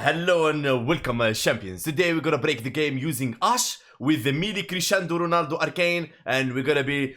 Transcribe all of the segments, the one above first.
Hello and welcome champions. Today we're gonna break the game using Ash with the melee Crescendo Ronaldo Arcane, and we're gonna be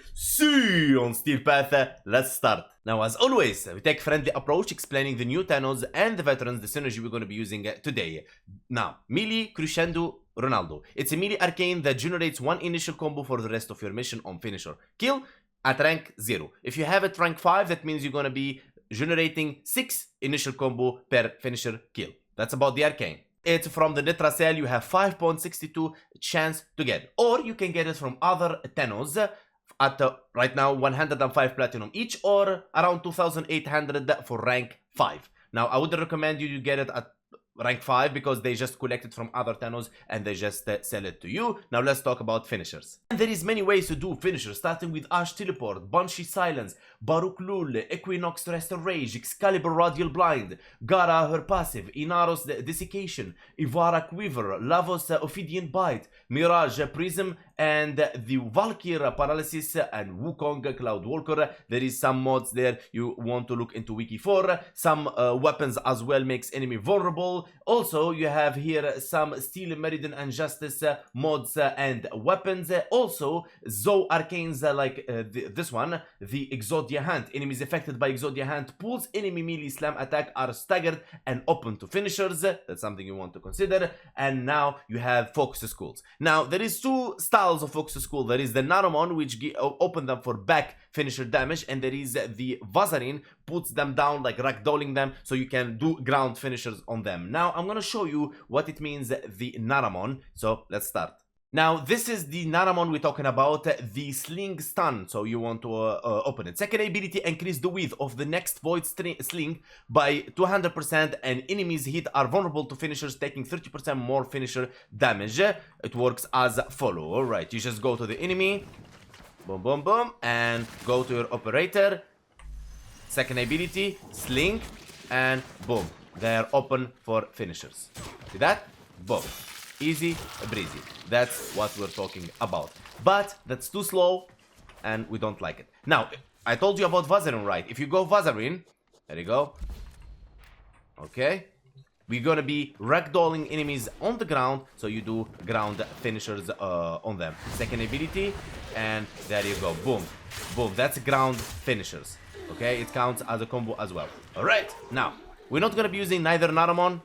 on Steel Path. Let's start. Now as always, we take friendly approach explaining the new Thanos and the veterans, the synergy we're gonna be using today. Now, melee Crescendo Ronaldo. It's a melee arcane that generates one initial combo for the rest of your mission on finisher kill at rank 0. If you have it rank 5, that means you're gonna be generating 6 initial combo per finisher kill. That's about the arcane. It's from the Nitra sale. You have 5.62 chance to get, or you can get it from other Thanos at right now 105 platinum each, or around 2800 for rank 5. Now I would recommend you to get it at rank 5 because they just collect it from other Thanos and they just sell it to you. Now let's talk about finishers. And there is many ways to do finishers, starting with Ash Teleport, Banshee Silence, Baruch Lul, Equinox Restore Rage, Excalibur Radial Blind, Gara her passive, Inaros Desiccation, Ivara Quiver, Lavos Ophidian Bite, Mirage Prism, and the Valkyr Paralysis and Wukong Cloud Walker. There is some mods there you want to look into wiki for. Some weapons as well makes enemy vulnerable. Also you have here some Steel Meridian and Justice mods and weapons. Also Zoe Arcanes like this one, the Exodia Hand. Enemies affected by Exodia Hand pulls enemy melee slam attack are staggered and open to finishers. That's something you want to consider. And now you have Focus Schools. Now there is two styles of Focus School. There is the Nanomon, which open them for back finisher damage, and there is the Vazarin, puts them down like ragdolling them so you can do ground finishers on them. Now I'm gonna show you what it means, the Naramon. So let's start. Now this is the Naramon we're talking about, the Sling Stun, so you want to open it. Second ability, increase the width of the next Void Sling by 200%, and enemies hit are vulnerable to finishers, taking 30% more finisher damage. It works as follow. Alright, you just go to the enemy, boom boom boom, and go to your operator. Second ability, Sling, and boom, they are open for finishers. See that? Boom. Easy breezy. That's what we're talking about. But that's too slow and we don't like it. Now, I told you about Vazarin, right? If you go Vazarin, there you go. Okay. We're gonna be ragdolling enemies on the ground, so you do ground finishers on them. Second ability, and there you go. Boom. Boom. That's ground finishers. Okay, it counts as a combo as well. Alright, now, we're not gonna be using neither Naramon,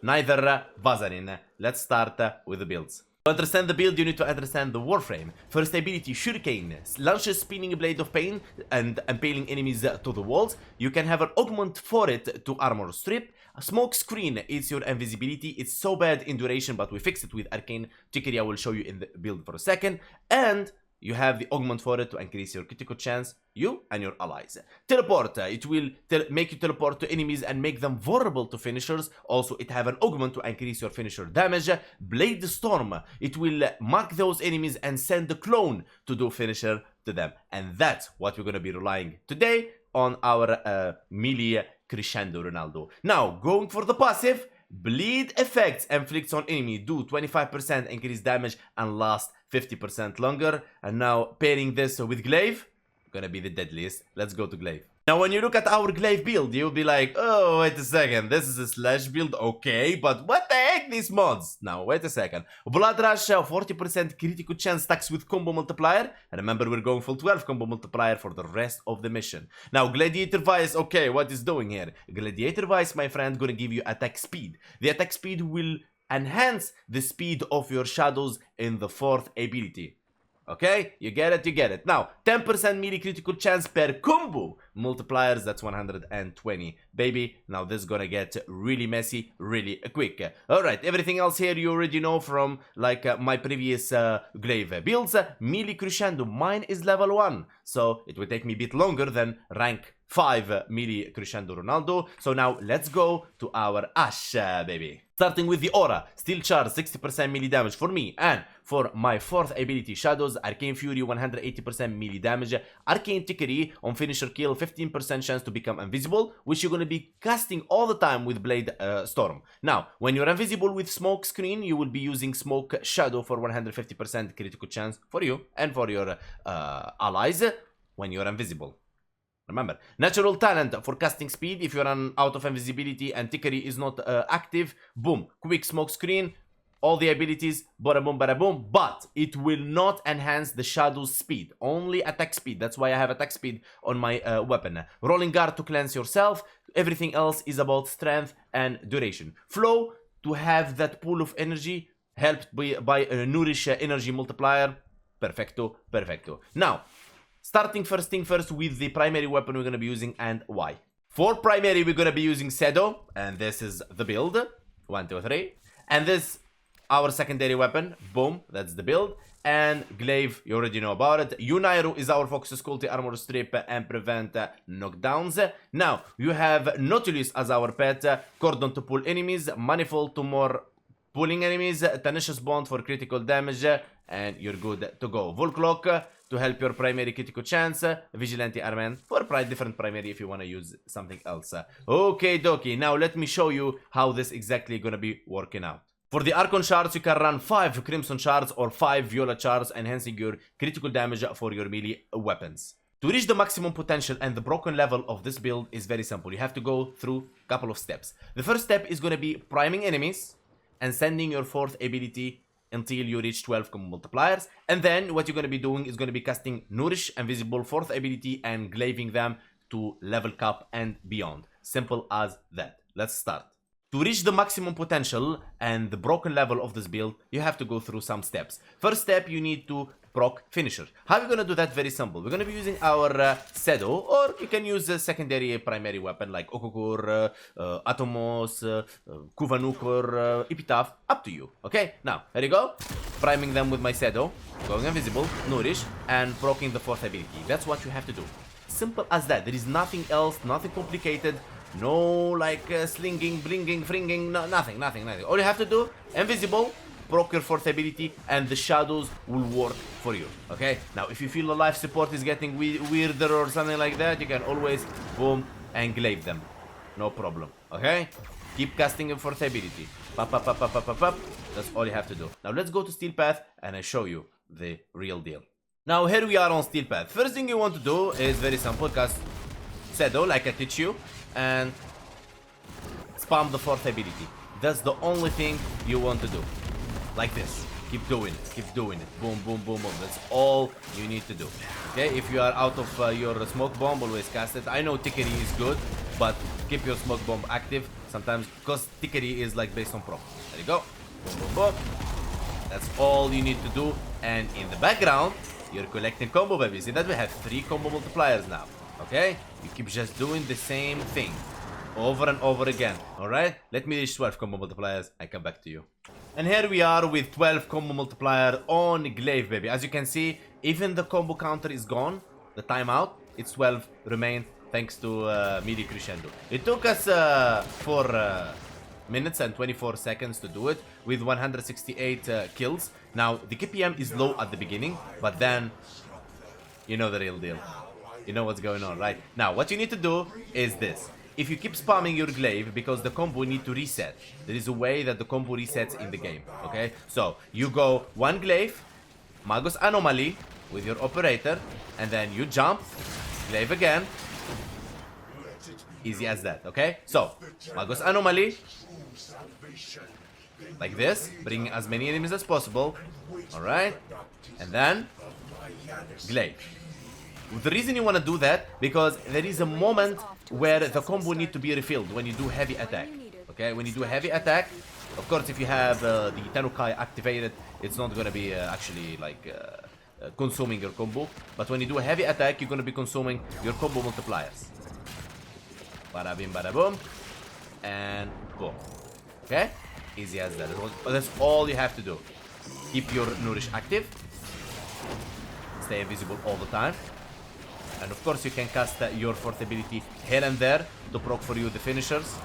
neither Vazarin. Let's start with the builds. To understand the build, you need to understand the Warframe. First ability, Shuriken, launches spinning blade of pain and impaling enemies to the walls. You can have an augment for it to armor strip. A smoke screen is your invisibility. It's so bad in duration, but we fix it with arcane trickery. I will show you in the build for a second. And you have the augment for it to increase your critical chance, you and your allies. Teleport, it will make you teleport to enemies and make them vulnerable to finishers. Also, it have an augment to increase your finisher damage. Blade Storm, it will mark those enemies and send the clone to do finisher to them. And that's what we're going to be relying today on our melee Crescendo Ronaldo. Now, going for the passive, bleed effects inflicts on enemy, do 25% increased damage and last 50% longer. And now pairing this with Glaive, gonna be the deadliest. Let's go to Glaive. Now when you look at our Glaive build, you'll be like, oh wait a second, this is a slash build, okay, but what the heck these mods? Now wait a second. Blood Rush, 40% critical chance stacks with combo multiplier, and remember we're going full 12 combo multiplier for the rest of the mission. Now Gladiator Vice, okay, what is doing here? Gladiator Vice, my friend, gonna give you attack speed. The attack speed will enhance the speed of your shadows in the fourth ability. Okay, you get it, you get it. Now, 10% melee critical chance per combo multipliers, that's 120. Baby, now this is gonna get really messy, really quick. Alright, everything else here you already know from like my previous Glaive builds. Melee Crescendo, mine is level 1, so it will take me a bit longer than rank 5 melee Crescendo Ronaldo. So now let's go to our Ash, baby. Starting with the Aura, Steel Charge, 60% melee damage for me, and for my fourth ability, Shadows, Arcane Fury, 180% melee damage, Arcane Trickery, on finisher kill, 15% chance to become invisible, which you're going to be casting all the time with Blade Storm. Now, when you're invisible with Smoke Screen, you will be using Smoke Shadow for 150% critical chance for you and for your allies when you're invisible. Remember, natural talent for casting speed. If you run out of invisibility and Tickery is not active, boom, quick smoke screen, all the abilities, bada boom, but it will not enhance the shadow's speed, only attack speed. That's why I have attack speed on my weapon. Rolling guard to cleanse yourself. Everything else is about strength and duration. Flow to have that pool of energy, helped by a nourish energy multiplier. Perfecto, perfecto. Now, starting first thing first with the primary weapon we're going to be using and why. For primary, we're going to be using Crescendo, and this is the build. 1, 2, 3. And this, our secondary weapon. Boom, that's the build. And Glaive, you already know about it. Hunkpain is our focus quality armor strip and prevent knockdowns. Now, you have Nautilus as our pet. Cordon to pull enemies. Manifold to more pulling enemies. Tenacious Bond for critical damage. And you're good to go. Volclock to help your primary critical chance. Vigilante Armen for different primary if you want to use something else. Okay, dokie. Now let me show you how this exactly gonna be working out. For the Archon shards, you can run 5 Crimson shards or 5 Violet shards, enhancing your critical damage for your melee weapons. To reach the maximum potential and the broken level of this build is very simple. You have to go through a couple of steps. The first step is gonna be priming enemies and sending your 4th ability until you reach 12 combo multipliers, and then what you're going to be doing is going to be casting Nourish, Invisible, 4th ability, and glaving them to level cap and beyond. Simple as that. Let's start. To reach the maximum potential and the broken level of this build, you have to go through some steps. First step, you need to proc finisher. How are we going to do that? Very simple. We're going to be using our Crescendo, or you can use a secondary primary weapon like Okukur, Atomos, Kuvanukur, Epitaph, up to you. Okay, now, here you go. Priming them with my Crescendo, going invisible, Nourish, and proccing the 4th ability. That's what you have to do. Simple as that. There is nothing else, nothing complicated. No like slinging, blinging, fringing, no, nothing. All you have to do, invisible, proc your 4th ability, and the shadows will work for you. Okay, now if you feel the life support is getting weirder or something like that, you can always boom and glaive them, no problem. Okay, keep casting your 4th ability, pop. That's all you have to do. Now let's go to Steel Path and I show you the real deal. Now here we are on Steel Path. First thing you want to do is very simple, cast Crescendo like I teach you and spam the 4th ability. That's the only thing you want to do. Like this. Keep doing it. Boom, boom, boom, boom. That's all you need to do. Okay, if you are out of your smoke bomb, always cast it. I know Tickery is good, but keep your smoke bomb active sometimes, because Tickery is like based on proc. There you go. Boom, boom, boom. That's all you need to do. And in the background, you're collecting combo, baby. See that we have 3 combo multipliers now. Okay? You keep just doing the same thing over and over again. Alright? Let me reach 12 combo multipliers. I come back to you. And here we are with 12 combo multiplier on Glaive, baby. As you can see, even the combo counter is gone. The timeout, it's 12 remain thanks to melee Crescendo. It took us 4 minutes and 24 seconds to do it with 168 kills. Now, the KPM is low at the beginning, but then you know the real deal. You know what's going on, right? Now, what you need to do is this. If you keep spamming your glaive, because the combo need to reset, there is a way that the combo resets in the game, okay? So, you go 1 glaive, Magus Anomaly with your operator, and then you jump, glaive again. Easy as that, okay? So, Magus Anomaly, like this, bring as many enemies as possible, alright? And then, glaive. The reason you want to do that, because there is a moment where the combo need to be refilled when you do heavy attack. Okay, when you do heavy attack, of course if you have the Tenukai activated, it's not going to be actually like consuming your combo. But when you do a heavy attack, you're going to be consuming your combo multipliers. Bada bim bada boom. And boom. Okay, easy as that. That's all you have to do. Keep your Nourish active. Stay invisible all the time. And of course you can cast your 4th ability here and there to proc for you the finishers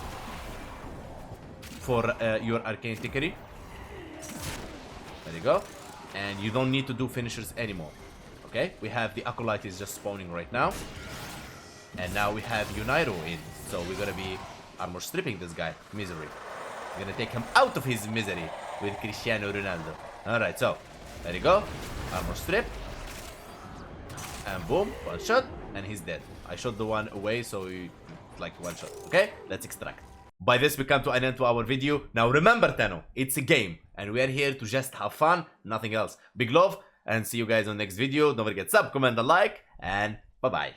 for your Arcane Tickery. There you go. And you don't need to do finishers anymore. Okay, we have the Acolyte is just spawning right now. And now we have Hunkpain in. So we're gonna be armor stripping this guy. Misery. We're gonna take him out of his misery with Cristiano Ronaldo. Alright, so there you go. Armor strip. And boom, 1 shot, and he's dead. I shot the one away, so it's like one shot. Okay, let's extract. By this, we come to an end to our video. Now remember, Tenno, it's a game, and we are here to just have fun, nothing else. Big love, and see you guys on the next video. Don't forget sub, comment, and like, and bye-bye.